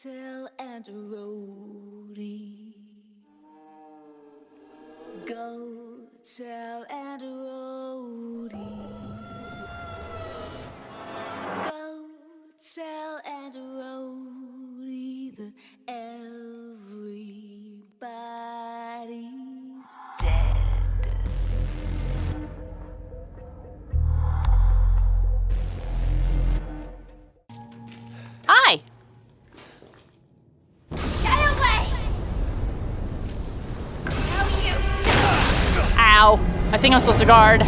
tell and a roadie. Go tell and a roadie. Go tell and a roadie that everybody's dead. Hi. Get away! No, you! Ow. I think I'm supposed to guard.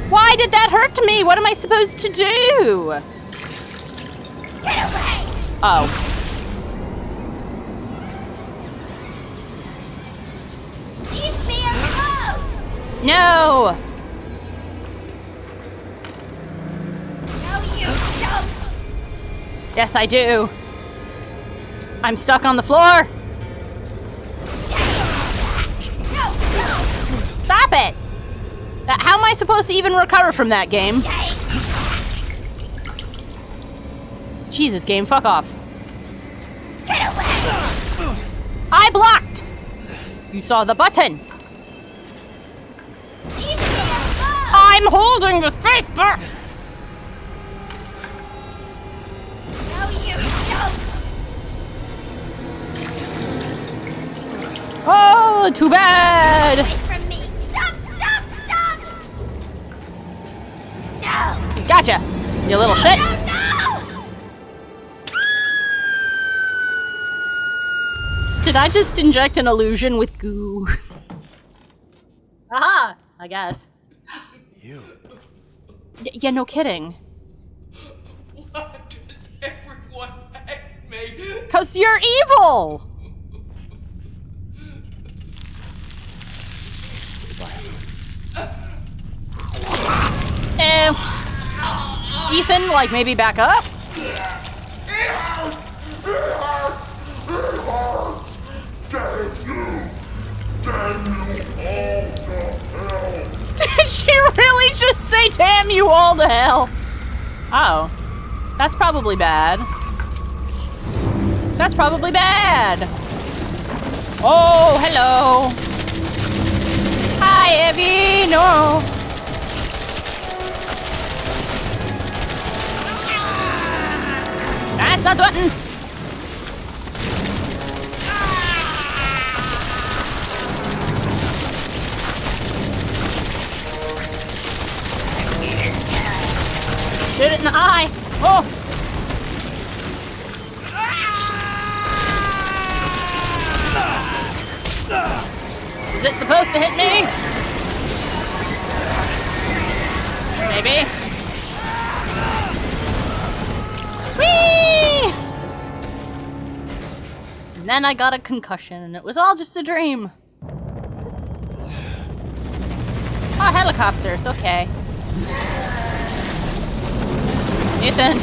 Why did that hurt me? What am I supposed to do? Get away! Oh. Leave me alone! No. No, you don't! Yes, I do. I'm stuck on the floor. No! Stop it. How am I supposed to even recover from that game? Jesus, game, fuck off. Get away! I blocked. You saw the button. Leave me alone! I'm holding the space bar. No, you don't! Oh, too bad. Away from me! Stop! Stop! Stop! No! Gotcha, you little shit. No! No! Did I just inject an illusion with goo? Aha! I guess. You. Yeah, no kidding. Why does everyone hate me? 'Cause you're evil! Ethan, like, maybe back up? It hurts! It hurts! It hurts! Damn you! Damn you all to hell! Did she really just say, damn you all to hell? Oh. That's probably bad. That's probably bad. Oh, hello. Hi, Evie. No. That's not the button. Shoot it in the eye. Oh. Is it supposed to hit me? Maybe. Whee! And then I got a concussion, and it was all just a dream. Oh, helicopters. Okay. Ethan.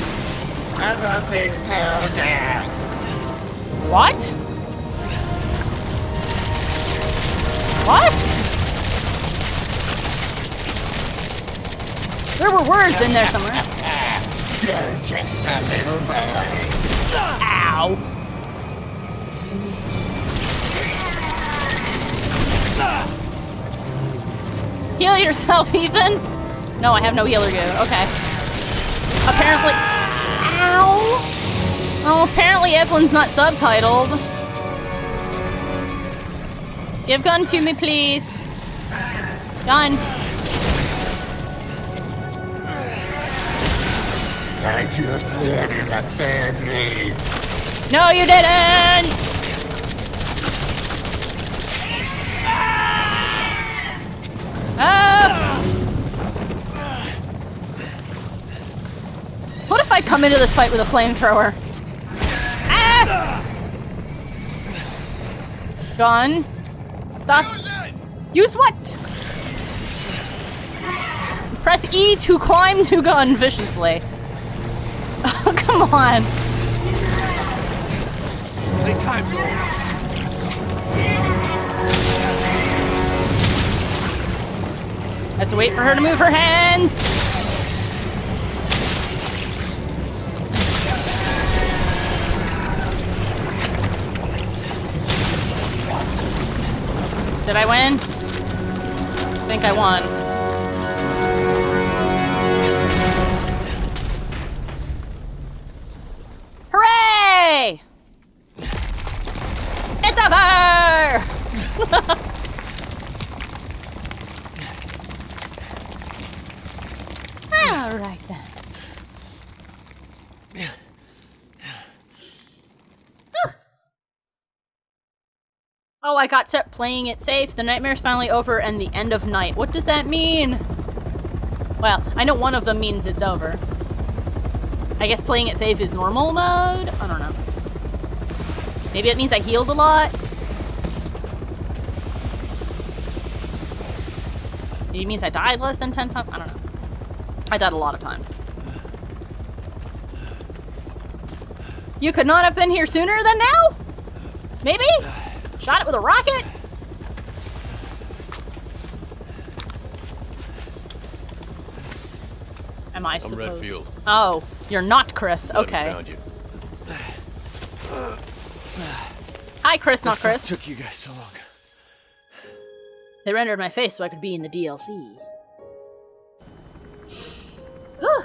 What? What? There were words in there somewhere. You're just a little boy. Ow. Heal yourself, Ethan. No, I have no healer goo. Okay. Apparently. Ow. Oh, apparently Evelyn's not subtitled. Give gun to me, please. Gun. I just wanted a family. No, you didn't. What if I come into this fight with a flamethrower? Ah! Gun. Stop. Use what? Press E to climb to gun viciously. Oh, come on. Playtime's over. Have to wait for her to move her hands. Did I win? I think I won. Hooray! It's over! All right then. Oh, I got set playing it safe. The nightmare's finally over and the end of night. What does that mean? Well, I know one of them means it's over. I guess playing it safe is normal mode? I don't know. Maybe it means I healed a lot? Maybe it means I died less than 10 times? I don't know. I died a lot of times. You could not have been here sooner than now? Maybe? Shot it with a rocket? Am I supposed? I'm Redfield. Oh, you're not Chris. Glad we Okay. found you. Hi, Chris, not What Chris. took you guys so long? They rendered my face so I could be in the DLC. Whew.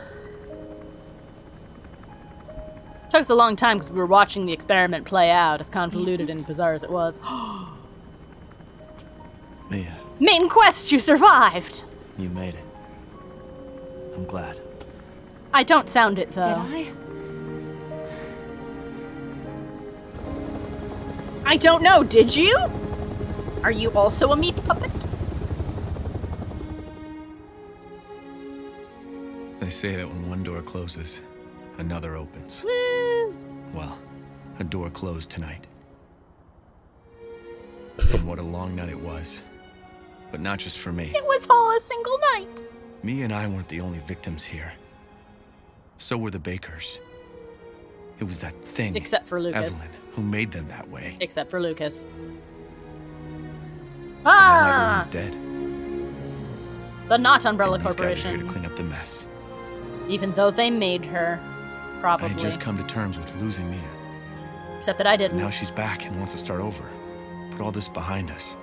Took us a long time because we were watching the experiment play out, as convoluted and bizarre as it was. Mia, Main quest, you survived! you made it. I'm glad. I don't sound it, though. Did I? I don't know, did you? Are you also a meat puppet? They say that when one door closes, another opens. Woo! Well, a door closed tonight. And what a long night it was. But not just for me. It was all a single night. Me and I weren't the only victims here. So were the Bakers. It was that thing, Except for Lucas. Evelyn, who made them that way. Except for Lucas. And now Ah! everyone's dead. The Not Umbrella And these guys are here to Corporation. clean up the mess. Even though they made her. I Probably. had just come to terms with losing Mia. Except that I And didn't. now she's back and wants to start over. Put all this behind us.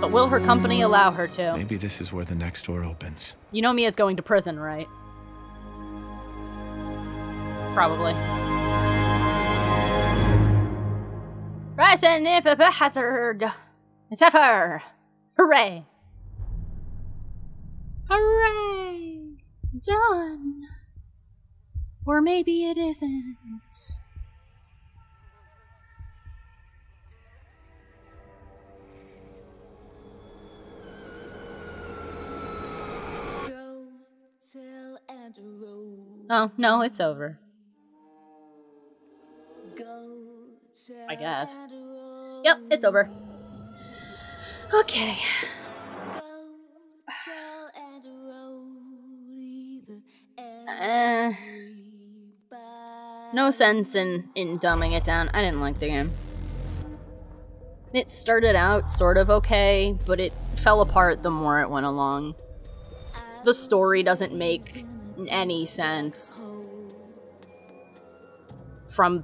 But will her company allow her to? Maybe this is where the next door opens. You know Mia's going to prison, right? Probably. Rising if a hazard. Zephyr! Hooray! Hooray! It's done. Or maybe it isn't. Go tell Andrew. Oh, no, it's over. Go tell I guess. Andrew. Yep, it's over. Okay. Go tell Andrew. Either No sense in dumbing it down. I didn't like the game. It started out sort of okay, but it fell apart the more it went along. The story doesn't make any sense from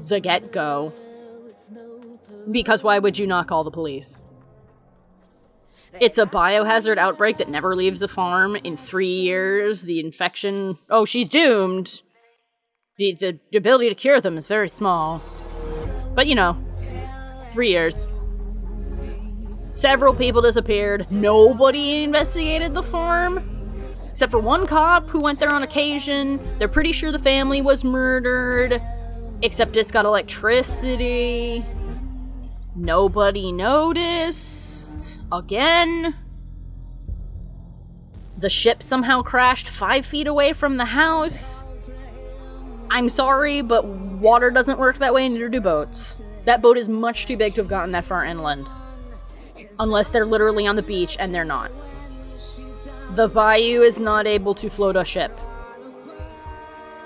the get-go. Because why would you not call the police? It's a biohazard outbreak that never leaves the farm. In 3 years, the infection... Oh, she's doomed! The ability to cure them is very small. But, you know, 3 years. Several people disappeared. Nobody investigated the farm. Except for one cop who went there on occasion. They're pretty sure the family was murdered. Except it's got electricity. Nobody noticed. Again. The ship somehow crashed 5 feet away from the house. I'm sorry, but water doesn't work that way, neither do boats. That boat is much too big to have gotten that far inland. Unless they're literally on the beach, and they're not. The bayou is not able to float a ship.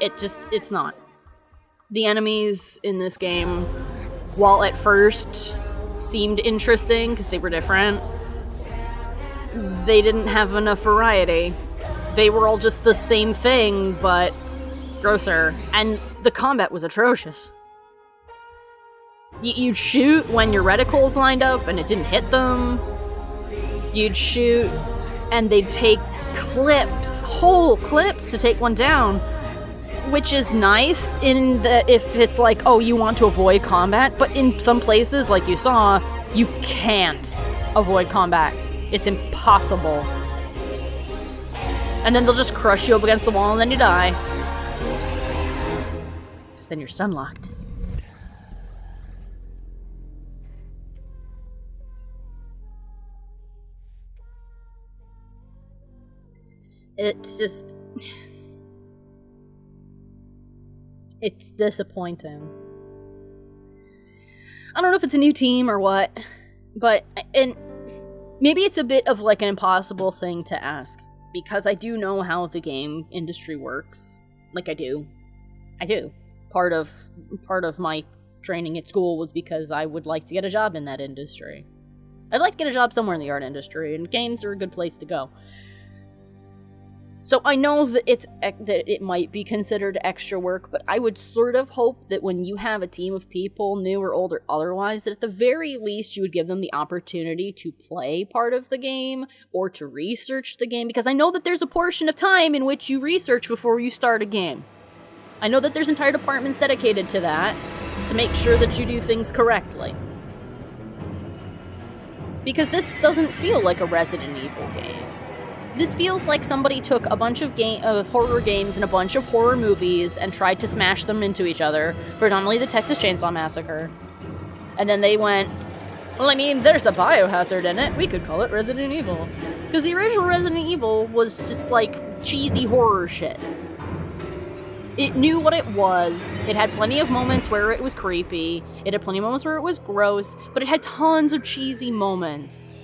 It's not. The enemies in this game, while at first seemed interesting because they were different, they didn't have enough variety. They were all just the same thing, but grosser. And the combat was atrocious. You'd shoot when your reticles lined up and it didn't hit them. You'd shoot and they'd take clips, whole clips to take one down, which is nice in the if it's like, oh, you want to avoid combat, but in some places, like you saw, you can't avoid combat. It's impossible. And then they'll just crush you up against the wall and then you die. Because then you're stun locked. It's just... It's disappointing. I don't know if it's a new team or what, but... And maybe it's a bit of like an impossible thing to ask, because I do know how the game industry works. Like, I do. Part of my training at school was because I would like to get a job in that industry. I'd like to get a job somewhere in the art industry, and games are a good place to go. So I know that it might be considered extra work, but I would sort of hope that when you have a team of people, new or old or otherwise, that at the very least you would give them the opportunity to play part of the game or to research the game, because I know that there's a portion of time in which you research before you start a game. I know that there's entire departments dedicated to that, to make sure that you do things correctly. Because this doesn't feel like a Resident Evil game. This feels like somebody took a bunch of horror games and a bunch of horror movies and tried to smash them into each other, predominantly the Texas Chainsaw Massacre. And then they went, well, I mean, there's a biohazard in it, we could call it Resident Evil. Because the original Resident Evil was just like cheesy horror shit. It knew what it was, it had plenty of moments where it was creepy, it had plenty of moments where it was gross, but it had tons of cheesy moments.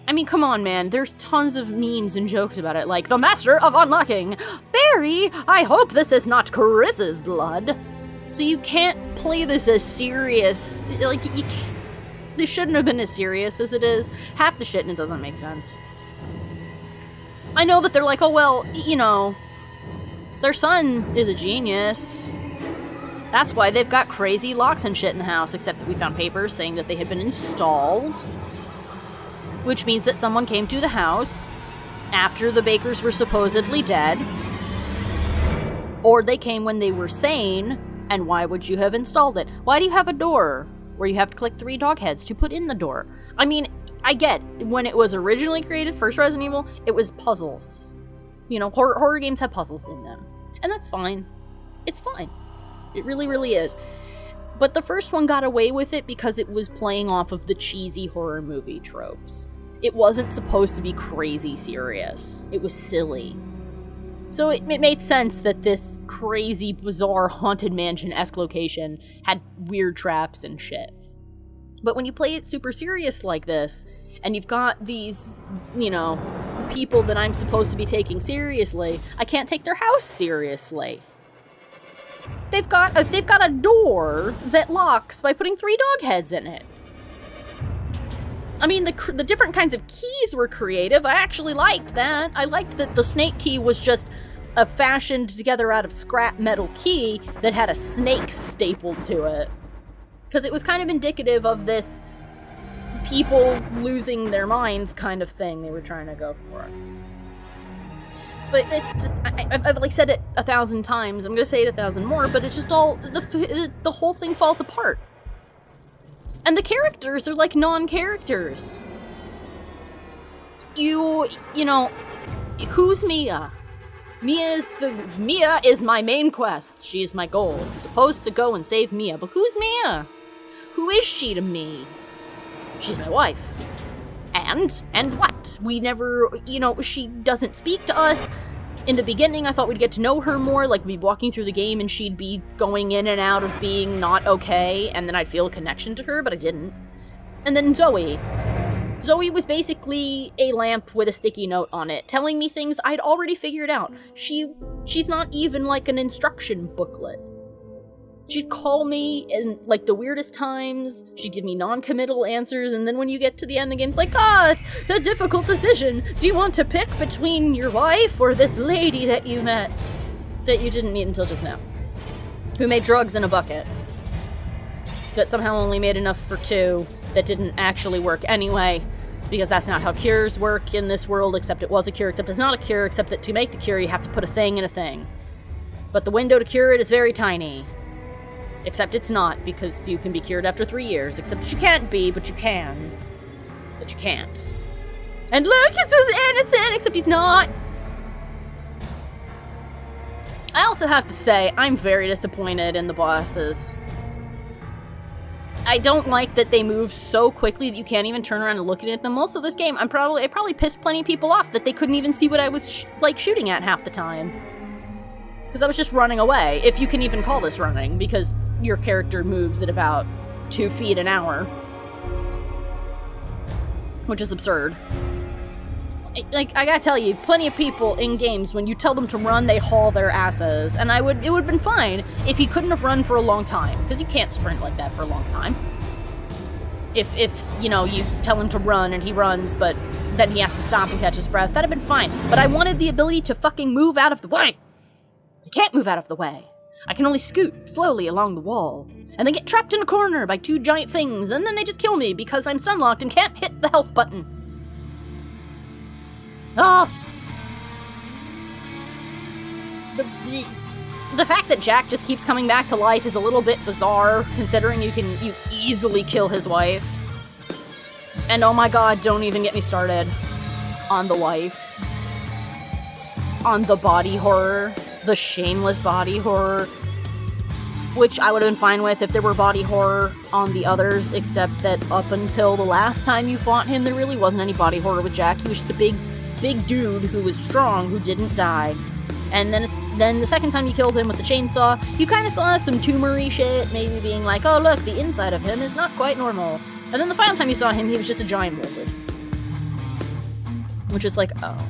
I mean, come on, man. There's tons of memes and jokes about it, like, the master of unlocking! Barry, I hope this is not Chris's blood! So you can't play this as serious. Like, you can't. This shouldn't have been as serious as it is. Half the shit and it doesn't make sense. I know that they're like, oh, well, you know, their son is a genius. That's why they've got crazy locks and shit in the house, except that we found papers saying that they had been installed. Which means that someone came to the house after the Bakers were supposedly dead. Or they came when they were sane, and why would you have installed it? Why do you have a door where you have to collect 3 dog heads to put in the door? I mean, I get, when it was originally created, first Resident Evil, it was puzzles. You know, horror games have puzzles in them. And that's fine. It's fine. It really, really is. But the first one got away with it because it was playing off of the cheesy horror movie tropes. It wasn't supposed to be crazy serious. It was silly. So it made sense that this crazy, bizarre, haunted mansion-esque location had weird traps and shit. But when you play it super serious like this, and you've got these, you know, people that I'm supposed to be taking seriously, I can't take their house seriously. They've got a door that locks by putting 3 dog heads in it. I mean, the different kinds of keys were creative. I actually liked that. I liked that the snake key was just a fashioned together out of scrap metal key that had a snake stapled to it. Because it was kind of indicative of this people losing their minds kind of thing they were trying to go for. But it's just, I've like said it 1,000 times, I'm gonna say it 1,000 more, but it's just all, the whole thing falls apart. And the characters are like non-characters. You know, who's Mia? Mia is my main quest. She is my goal. I'm supposed to go and save Mia, but who's Mia? Who is she to me? She's my wife. And what? We never, you know, she doesn't speak to us. In the beginning, I thought we'd get to know her more, like we'd be walking through the game and she'd be going in and out of being not okay, and then I'd feel a connection to her, but I didn't. And then Zoe. Zoe was basically a lamp with a sticky note on it, telling me things I'd already figured out. She's not even like an instruction booklet. She'd call me in, like, the weirdest times, she'd give me non-committal answers, and then when you get to the end, the game's like, the difficult decision! Do you want to pick between your wife or this lady that you met? That you didn't meet until just now. Who made drugs in a bucket. that somehow only made enough for 2 that didn't actually work anyway, because that's not how cures work in this world, except it was a cure, except it's not a cure, except that to make the cure you have to put a thing in a thing. But the window to cure it is very tiny. Except it's not, because you can be cured after 3 years, except that you can't be, but you can. But you can't. And look, he's so innocent, except he's not! I also have to say, I'm very disappointed in the bosses. I don't like that they move so quickly that you can't even turn around and look at them. Also, this game, it probably pissed plenty of people off that they couldn't even see what I was, shooting at half the time. Because I was just running away, if you can even call this running, because your character moves at about 2 feet an hour. Which is absurd. Like, I gotta tell you, plenty of people in games, when you tell them to run, they haul their asses. And it would have been fine if he couldn't have run for a long time. Because you can't sprint like that for a long time. If you know, you tell him to run and he runs, but then he has to stop and catch his breath, that'd have been fine. But I wanted the ability to fucking move out of the way. I can't move out of the way. I can only scoot slowly along the wall. And then get trapped in a corner by 2 giant things, and then they just kill me because I'm stun-locked and can't hit the health button. Oh! The fact that Jack just keeps coming back to life is a little bit bizarre, considering you easily kill his wife. And oh my god, don't even get me started on the wife. On the body horror. The shameless body horror. Which I would have been fine with if there were body horror on the others, except that up until the last time you fought him, there really wasn't any body horror with Jack. He was just a big dude who was strong, who didn't die. And then the second time you killed him with the chainsaw, you kind of saw some tumory shit, maybe being like, oh look, the inside of him is not quite normal. And then the final time you saw him, he was just a giant molded. Which is like, oh.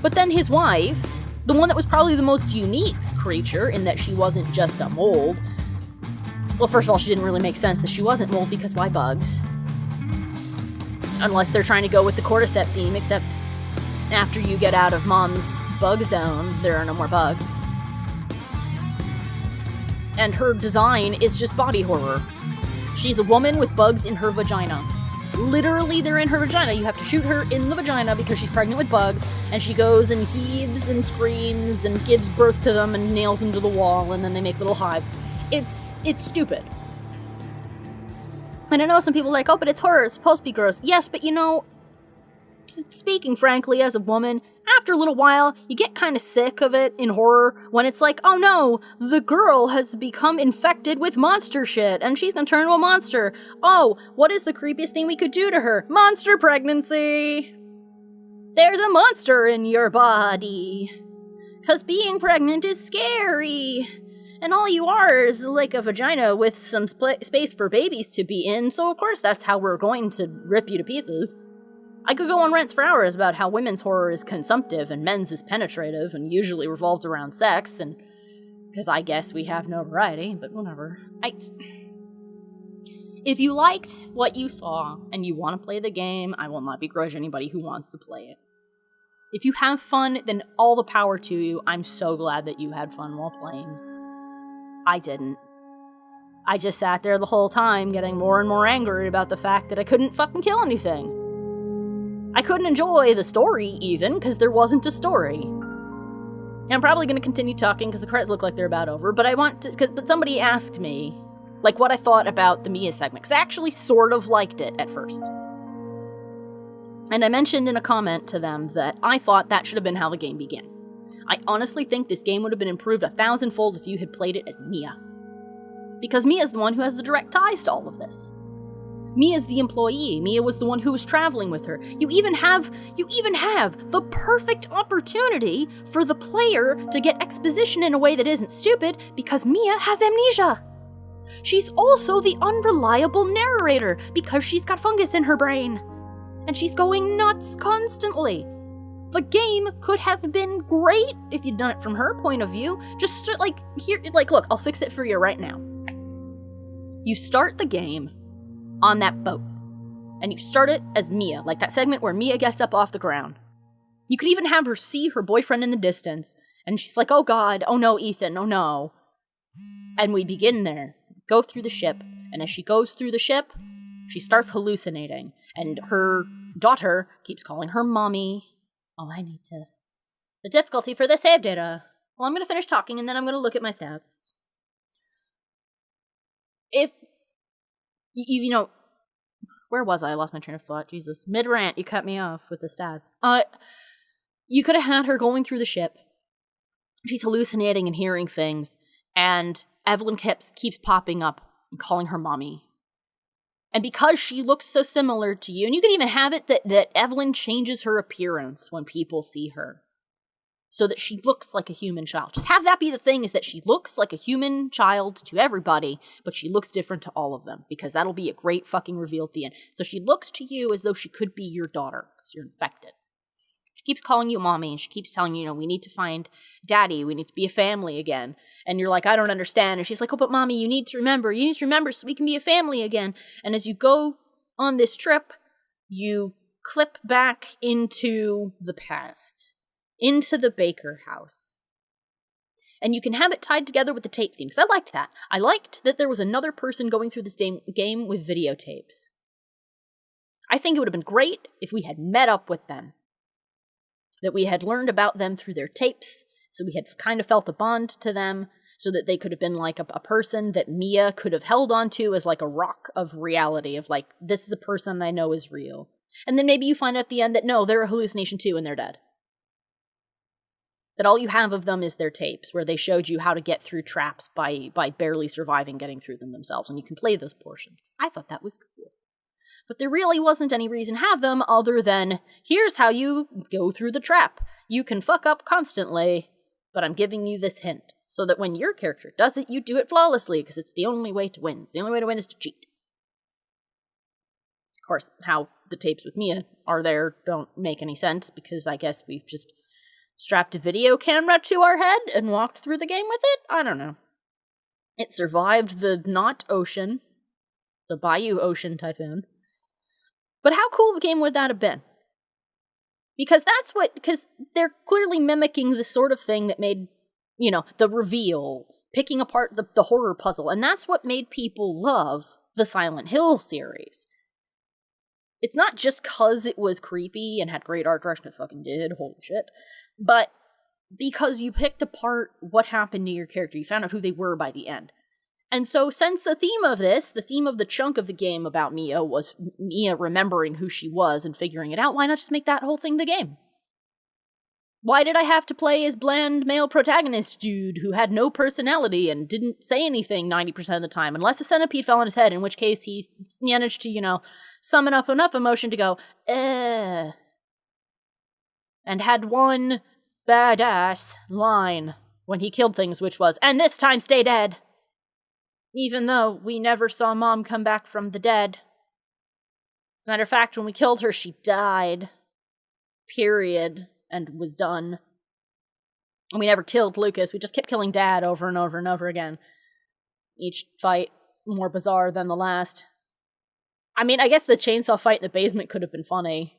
But then his wife, the one that was probably the most unique creature in that she wasn't just a mold. Well, first of all, she didn't really make sense that she wasn't mold, because why bugs? Unless they're trying to go with the cordyceps theme, except after you get out of mom's bug zone, there are no more bugs. And her design is just body horror. She's a woman with bugs in her vagina. Literally, they're in her vagina. You have to shoot her in the vagina because she's pregnant with bugs, and she goes and heaves and screams and gives birth to them and nails them to the wall, and then they make little hives. It's stupid. And I know some people are like, oh, but it's horror, it's supposed to be gross. Yes, but you know, speaking frankly as a woman, after a little while, you get kind of sick of it in horror when it's like, oh no, the girl has become infected with monster shit, and she's gonna turn into a monster. Oh, what is the creepiest thing we could do to her? Monster pregnancy! There's a monster in your body. 'Cause being pregnant is scary. And all you are is like a vagina with some space for babies to be in, so of course that's how we're going to rip you to pieces. I could go on rants for hours about how women's horror is consumptive and men's is penetrative and usually revolves around sex, and because I guess we have no variety, but whatever. If you liked what you saw and you want to play the game, I will not begrudge anybody who wants to play it. If you have fun, then all the power to you. I'm so glad that you had fun while playing. I didn't. I just sat there the whole time getting more and more angry about the fact that I couldn't fucking kill anything. I couldn't enjoy the story, even, because there wasn't a story. And I'm probably going to continue talking, because the credits look like they're about over, but but somebody asked me, like, what I thought about the Mia segment, because I actually sort of liked it at first. And I mentioned in a comment to them that I thought that should have been how the game began. I honestly think this game would have been improved 1,000-fold if you had played it as Mia. Because Mia's the one who has the direct ties to all of this. Mia's the employee. Mia was the one who was traveling with her. You even have the perfect opportunity for the player to get exposition in a way that isn't stupid, because Mia has amnesia. She's also the unreliable narrator because she's got fungus in her brain. And she's going nuts constantly. The game could have been great if you'd done it from her point of view. Just look, I'll fix it for you right now. You start the game on that boat. And you start it as Mia, like that segment where Mia gets up off the ground. You could even have her see her boyfriend in the distance, and she's like, oh god, oh no, Ethan, oh no. And we begin there, go through the ship, And as she goes through the ship, she starts hallucinating. And her daughter keeps calling her mommy. Oh, I need to... The difficulty for the save data. Well, I'm going to finish talking and then I'm going to look at my stats. If... You know... Where was I? I lost my train of thought. Jesus. Mid-rant, you cut me off with the stats. You could have had her going through the ship. She's hallucinating and hearing things. And Evelyn keeps popping up and calling her mommy. And because she looks so similar to you, and you can even have it that Evelyn changes her appearance when people see her. So that she looks like a human child. Just have that be the thing, is that she looks like a human child to everybody, but she looks different to all of them. Because that'll be a great fucking reveal at the end. So she looks to you as though she could be your daughter, because you're infected. She keeps calling you mommy, and she keeps telling you, we need to find daddy, we need to be a family again. And you're like, I don't understand. And she's like, oh, but mommy, you need to remember so we can be a family again. And as you go on this trip, you clip back into the past. Into the Baker house. And you can have it tied together with the tape theme, because I liked that. I liked that there was another person going through this game with videotapes. I think it would have been great if we had met up with them. That we had learned about them through their tapes, so we had kind of felt a bond to them, so that they could have been like a person that Mia could have held onto as like a rock of reality, of like, this is a person I know is real. And then maybe you find out at the end that no, they're a hallucination too and they're dead. That all you have of them is their tapes, where they showed you how to get through traps by barely surviving getting through them themselves, and you can play those portions. I thought that was cool. But there really wasn't any reason to have them other than, here's how you go through the trap. You can fuck up constantly, but I'm giving you this hint, so that when your character does it, you do it flawlessly, because it's the only way to win. The only way to win is to cheat. Of course, how the tapes with Mia are there don't make any sense, because I guess we've just strapped a video camera to our head and walked through the game with it? I don't know. It survived the not ocean, the Bayou Ocean typhoon. But how cool of a game would that have been? Because they're clearly mimicking the sort of thing that made, the reveal, picking apart the horror puzzle, and that's what made people love the Silent Hill series. It's not just because it was creepy and had great art direction, it fucking did, holy shit, but because you picked apart what happened to your character, you found out who they were by the end. And so since the theme of the chunk of the game about Mia was Mia remembering who she was and figuring it out, why not just make that whole thing the game? Why did I have to play as bland male protagonist dude who had no personality and didn't say anything 90% of the time, unless a centipede fell on his head, in which case he managed to, summon up enough emotion to go, and had one badass line when he killed things, which was, and this time stay dead. Even though we never saw Mom come back from the dead. As a matter of fact, when we killed her, she died. Period. And was done. And we never killed Lucas, we just kept killing Dad over and over and over again. Each fight more bizarre than the last. I mean, I guess the chainsaw fight in the basement could have been funny.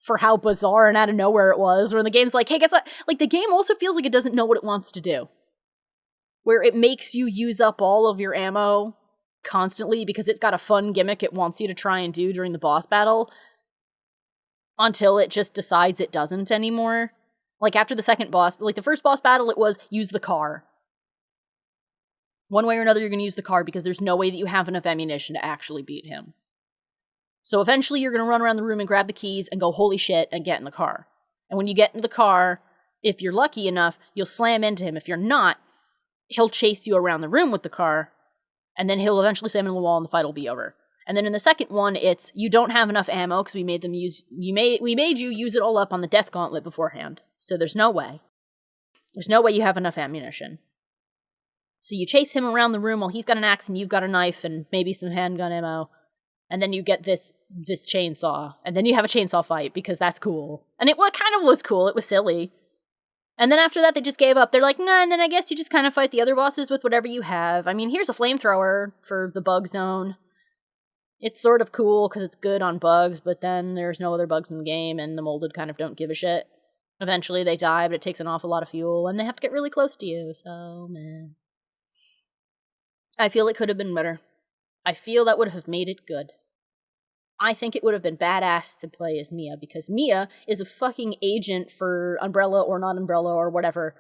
For how bizarre and out of nowhere it was. Where the game's like, hey, guess what? Like, the game also feels like it doesn't know what it wants to do. Where it makes you use up all of your ammo constantly because it's got a fun gimmick it wants you to try and do during the boss battle. Until it just decides it doesn't anymore. Like, after the second boss, like the first boss battle, it was, use the car. One way or another, you're going to use the car because there's no way that you have enough ammunition to actually beat him. So eventually you're going to run around the room and grab the keys and go, holy shit, and get in the car. And when you get into the car, if you're lucky enough, you'll slam into him. If you're not, he'll chase you around the room with the car, and then he'll eventually slam into the wall and the fight will be over. And then in the second one, it's, you don't have enough ammo because we made you use it all up on the death gauntlet beforehand. So there's no way. There's no way you have enough ammunition. So you chase him around the room while he's got an axe and you've got a knife and maybe some handgun ammo. And then you get this chainsaw. And then you have a chainsaw fight because that's cool. And it kind of was cool. It was silly. And then after that, they just gave up. They're like, nah, and then I guess you just kind of fight the other bosses with whatever you have. I mean, here's a flamethrower for the bug zone. It's sort of cool because it's good on bugs, but then there's no other bugs in the game, and the molded kind of don't give a shit. Eventually they die, but it takes an awful lot of fuel, and they have to get really close to you, so man. I feel it could have been better. I feel that would have made it good. I think it would have been badass to play as Mia, because Mia is a fucking agent for Umbrella or not Umbrella or whatever,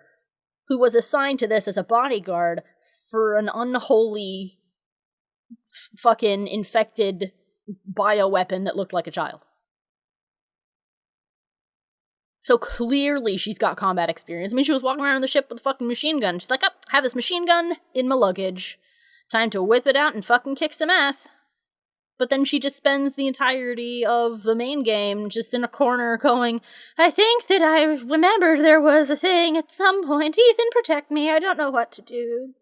who was assigned to this as a bodyguard for an unholy fucking infected bioweapon that looked like a child. So clearly she's got combat experience. I mean, she was walking around the ship with a fucking machine gun. She's like, oh, have this machine gun in my luggage. Time to whip it out and fucking kick some ass. But then she just spends the entirety of the main game just in a corner going, I think that I remembered there was a thing at some point. Ethan, protect me. I don't know what to do.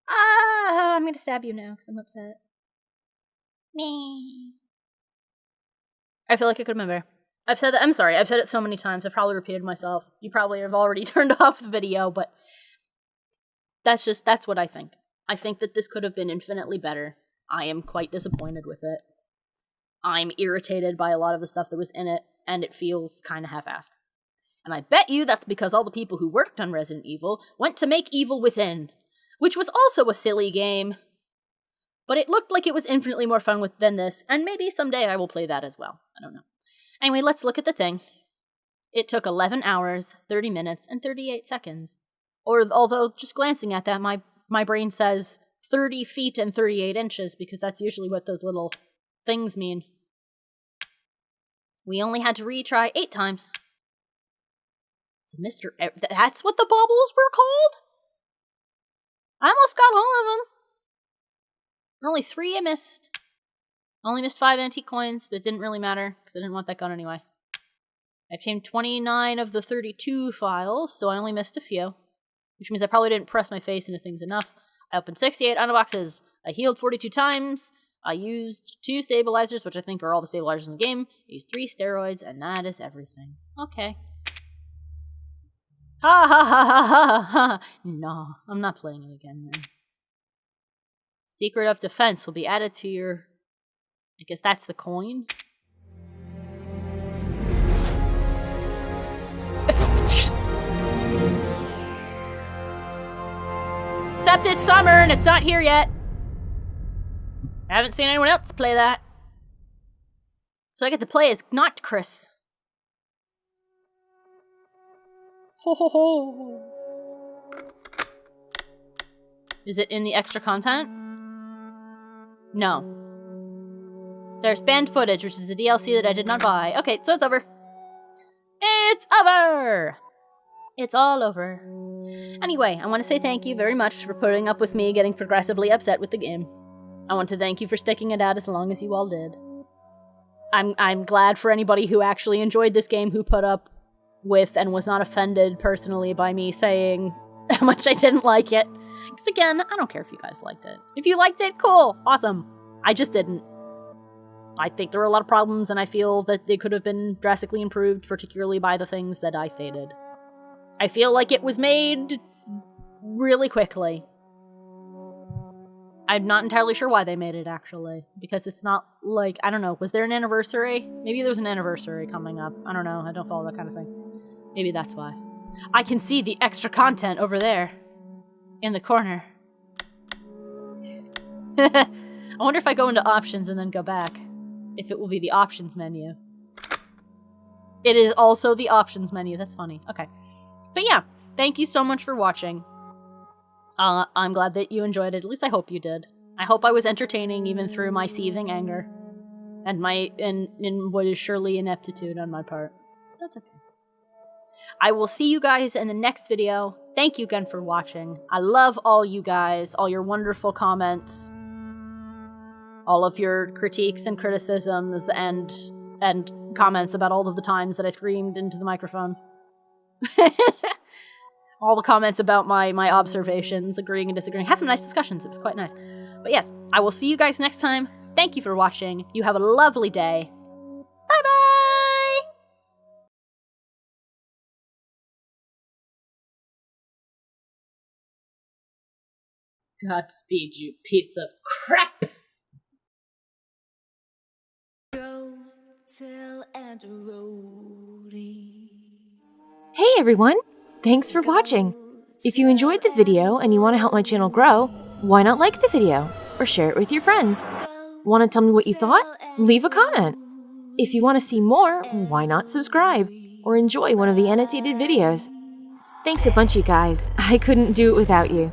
I'm gonna stab you now because I'm upset. Me. I feel like it could have been better. I've said that. I'm sorry. I've said it so many times. I've probably repeated myself. You probably have already turned off the video, but that's what I think. I think that this could have been infinitely better. I am quite disappointed with it. I'm irritated by a lot of the stuff that was in it, and it feels kind of half-assed. And I bet you that's because all the people who worked on Resident Evil went to make Evil Within, which was also a silly game. But it looked like it was infinitely more fun than this, and maybe someday I will play that as well. I don't know. Anyway, let's look at the thing. It took 11 hours, 30 minutes, and 38 seconds. Although, just glancing at that, my brain says 30 feet and 38 inches, because that's usually what those little things mean. We only had to retry 8 times. That's what the bubbles were called? I almost got all of them. Only 3 I missed. Only missed 5 antique coins, but it didn't really matter, because I didn't want that gun anyway. I obtained 29 of the 32 files, so I only missed a few. Which means I probably didn't press my face into things enough. I opened 68 Ana boxes. I healed 42 times. I used 2 stabilizers, which I think are all the stabilizers in the game. I used 3 steroids, and that is everything. Okay. Ha ha ha ha ha ha! No, I'm not playing it again, man. Secret of Defense will be added to your... I guess that's the coin? Except it's summer and it's not here yet. I haven't seen anyone else play that. So I get to play as not Chris. Ho ho ho. Is it in the extra content? No. There's banned footage, which is the DLC that I did not buy. Okay, so it's over. It's over! It's all over. Anyway, I want to say thank you very much for putting up with me getting progressively upset with the game. I want to thank you for sticking it out as long as you all did. I'm glad for anybody who actually enjoyed this game, who put up with and was not offended personally by me saying how much I didn't like it. Because again, I don't care if you guys liked it. If you liked it, cool, awesome. I just didn't. I think there were a lot of problems, and I feel that it could have been drastically improved, particularly by the things that I stated. I feel like it was made really quickly. I'm not entirely sure why they made it, actually. Because it's not like, I don't know, was there an anniversary? Maybe there was an anniversary coming up. I don't know, I don't follow that kind of thing. Maybe that's why. I can see the extra content over there. In the corner. I wonder if I go into options and then go back. If it will be the options menu. It is also the options menu. That's funny. Okay. But yeah, thank you so much for watching. I'm glad that you enjoyed it. At least I hope you did. I hope I was entertaining even through my seething anger. And in what is surely ineptitude on my part. That's okay. I will see you guys in the next video. Thank you again for watching. I love all you guys, all your wonderful comments, all of your critiques and criticisms, and comments about all of the times that I screamed into the microphone. All the comments about my observations, agreeing and disagreeing. Had some nice discussions. It was quite nice. But yes, I will see you guys next time. Thank you for watching. You have a lovely day. Bye-bye! Godspeed, you piece of crap! Go tell and roadie. Hey everyone! Thanks for watching! If you enjoyed the video and you want to help my channel grow, why not like the video or share it with your friends? Want to tell me what you thought? Leave a comment. If you want to see more, why not subscribe or enjoy one of the annotated videos? Thanks a bunch, you guys. I couldn't do it without you.